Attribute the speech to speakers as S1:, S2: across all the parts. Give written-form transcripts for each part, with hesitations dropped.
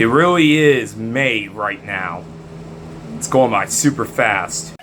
S1: It really is May right now. It's going by super fast.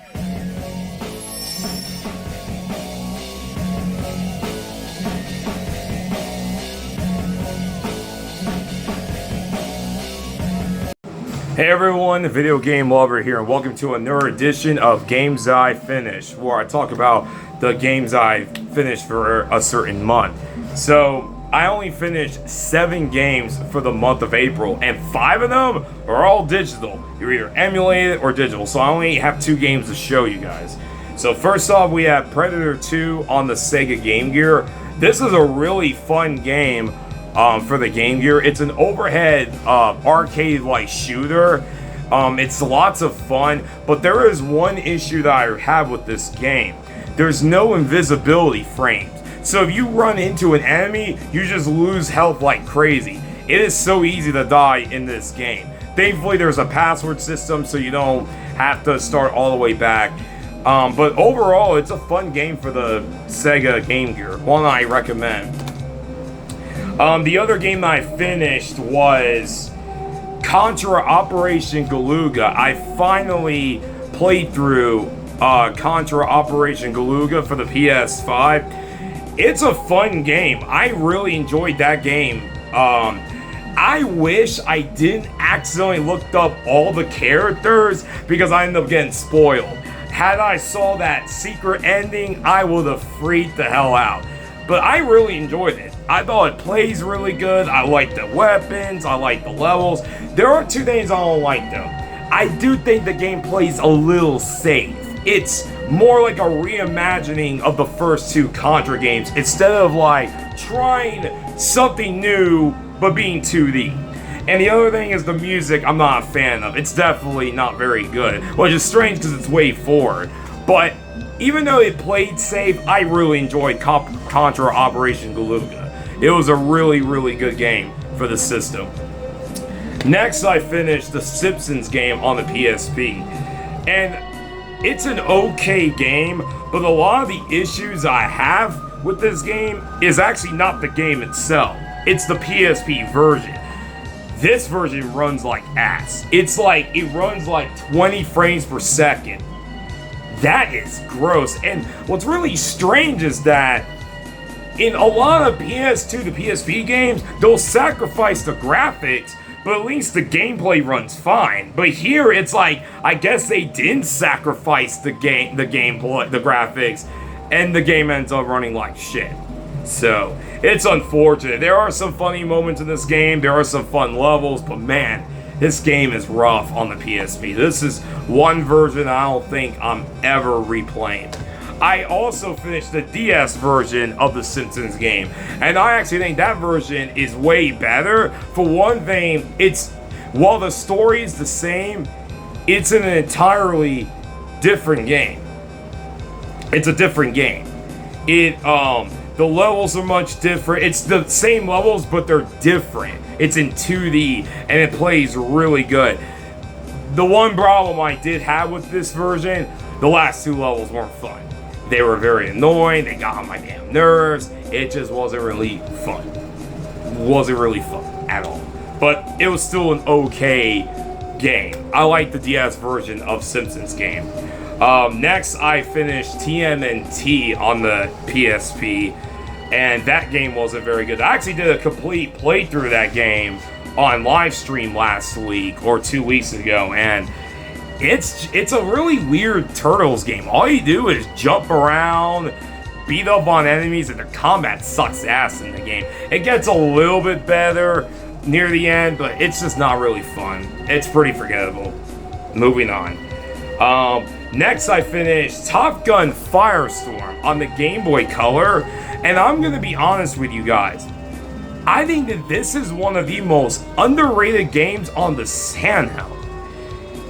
S1: Hey everyone, the video game lover here, and welcome to another edition of Games I Finished, where I talk about the games I finished for a certain month. So, I only finished 7 games for the month of April, and 5 of them are all digital. You're either emulated or digital, so I only have 2 games to show you guys. So first off, we have Predator 2 on the Sega Game Gear. This is a really fun game for the Game Gear. It's an overhead arcade-like shooter. It's lots of fun, but there is one issue that I have with this game. There's no invisibility frames. So if you run into an enemy, you just lose health like crazy. It is so easy to die in this game. Thankfully, there's a password system, so you don't have to start all the way back. But overall, it's a fun game for the Sega Game Gear. One I recommend. The other game that I finished was Contra Operation Galuga. I finally played through Contra Operation Galuga for the PS5. It's a fun game. I really enjoyed that game. I wish I didn't accidentally look up all the characters because I ended up getting spoiled. Had I saw that secret ending, I would have freaked the hell out. But I really enjoyed it. I thought it plays really good. I like the weapons. I like the levels. There are 2 things I don't like though. I do think the game plays a little safe. It's more like a reimagining of the first 2 Contra games instead of like trying something new but being 2D. And the other thing is the music I'm not a fan of. It's definitely not very good, which is strange because it's way forward. But even though it played safe, I really enjoyed Contra Operation Galuga. It was a really, really good game for the system. Next, I finished the Simpsons game on the PSP. And it's an okay game, but a lot of the issues I have with this game is actually not the game itself. It's the PSP version. This version runs like ass. It runs like 20 frames per second. That is gross. And what's really strange is that in a lot of PS2 to PSP games, they'll sacrifice the graphics, but at least the gameplay runs fine. But here, it's like, I guess they didn't sacrifice the gameplay, the graphics, and the game ends up running like shit. So, it's unfortunate. There are some funny moments in this game, there are some fun levels, but man, this game is rough on the PSP. This is one version I don't think I'm ever replaying. I also finished the DS version of the Simpsons game, and I actually think that version is way better. For one thing, while the story is the same, it's an entirely different game. It's a different game. The levels are much different. It's the same levels, but they're different. It's in 2D, and it plays really good. The one problem I did have with this version, the last 2 levels weren't fun. They were very annoying, they got on my damn nerves. It just wasn't really fun. Wasn't really fun at all. But it was still an okay game. I like the DS version of Simpsons game. Next, I finished TMNT on the PSP, and that game wasn't very good. I actually did a complete playthrough of that game on live stream last week or 2 weeks ago, and it's a really weird Turtles game. All you do is jump around, beat up on enemies, and the combat sucks ass in the game. It gets a little bit better near the end, but it's just not really fun. It's pretty forgettable. Moving on. Next, I finished Top Gun Firestorm on the Game Boy Color, and I'm gonna be honest with you guys. I think that this is one of the most underrated games on the handheld.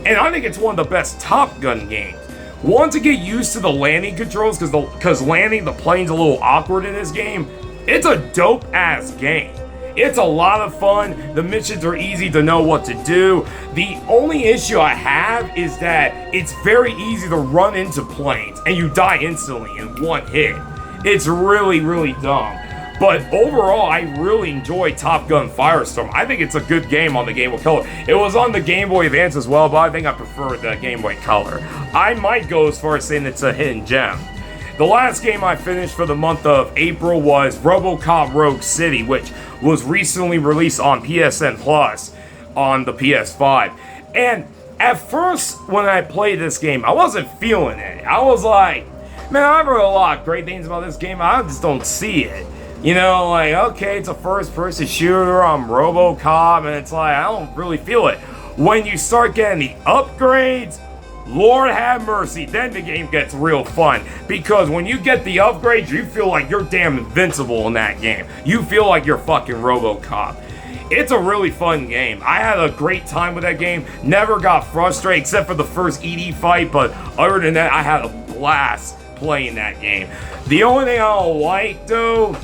S1: And I think it's one of the best Top Gun games. One, to get used to the landing controls, because landing the plane's a little awkward in this game. It's a dope-ass game. It's a lot of fun. The missions are easy to know what to do. The only issue I have is that it's very easy to run into planes, and you die instantly in one hit. It's really, really dumb. But overall, I really enjoy Top Gun Firestorm. I think it's a good game on the Game Boy Color. It was on the Game Boy Advance as well, but I think I prefer the Game Boy Color. I might go as far as saying it's a hidden gem. The last game I finished for the month of April was RoboCop Rogue City, which was recently released on PSN Plus on the PS5. And at first, when I played this game, I wasn't feeling it. I was like, man, I've heard a lot of great things about this game. I just don't see it. You know, like, okay, it's a first-person shooter. I'm RoboCop, and it's like, I don't really feel it. When you start getting the upgrades, Lord have mercy, then the game gets real fun. Because when you get the upgrades, you feel like you're damn invincible in that game. You feel like you're fucking RoboCop. It's a really fun game. I had a great time with that game. Never got frustrated except for the first ED fight, but other than that, I had a blast playing that game. The only thing I don't like, though,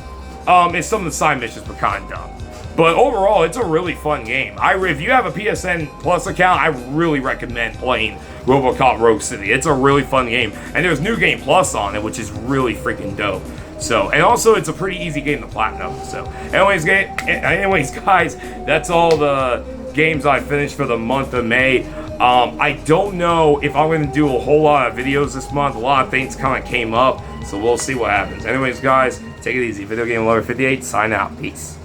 S1: is some of the side missions were kind of dumb. But overall, it's a really fun game. If you have a PSN Plus account, I really recommend playing RoboCop Rogue City. It's a really fun game. And there's New Game Plus on it, which is really freaking dope. So, and also it's a pretty easy game to platinum. So, anyways, guys, that's all the games I finished for the month of May. I don't know if I'm going to do a whole lot of videos this month. A lot of things kind of came up, so we'll see what happens. Anyways, guys, take it easy. Video Game Lover 58, sign out. Peace.